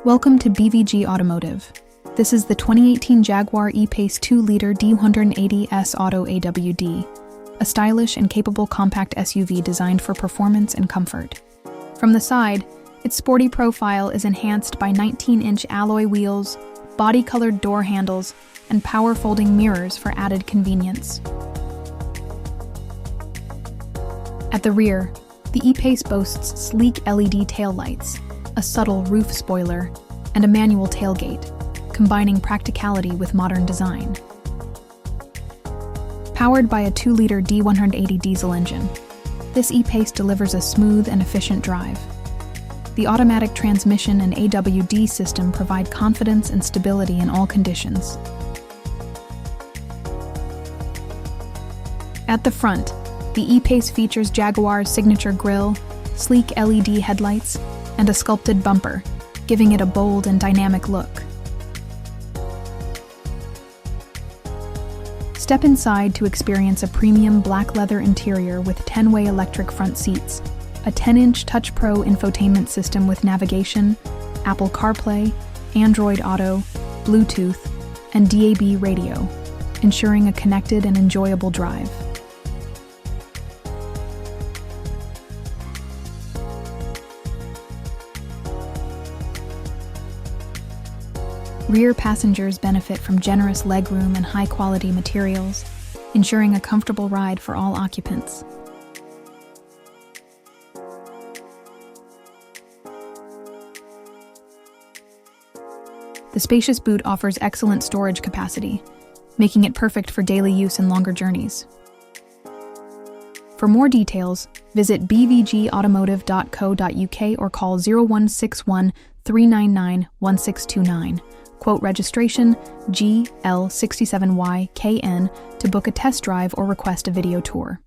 Welcome to BVG Automotive. This is the 2018 Jaguar E-PACE 2-liter D180S Auto AWD, a stylish and capable compact SUV designed for performance and comfort. From the side, its sporty profile is enhanced by 19-inch alloy wheels, body-colored door handles, and power-folding mirrors for added convenience. At the rear, the E-PACE boasts sleek LED taillights, a subtle roof spoiler, and a manual tailgate, combining practicality with modern design. Powered by a 2-liter D180 diesel engine, this E-PACE delivers a smooth and efficient drive. The automatic transmission and AWD system provide confidence and stability in all conditions. At the front, the E-PACE features Jaguar's signature grille, sleek LED headlights, and a sculpted bumper, giving it a bold and dynamic look. Step inside to experience a premium black leather interior with 10-way electric front seats, a 10-inch Touch Pro infotainment system with navigation, Apple CarPlay, Android Auto, Bluetooth, and DAB radio, ensuring a connected and enjoyable drive. Rear passengers benefit from generous legroom and high-quality materials, ensuring a comfortable ride for all occupants. The spacious boot offers excellent storage capacity, making it perfect for daily use and longer journeys. For more details, visit bvgautomotive.co.uk or call 0161 399 1629. Quote registration GL67YKN to book a test drive or request a video tour.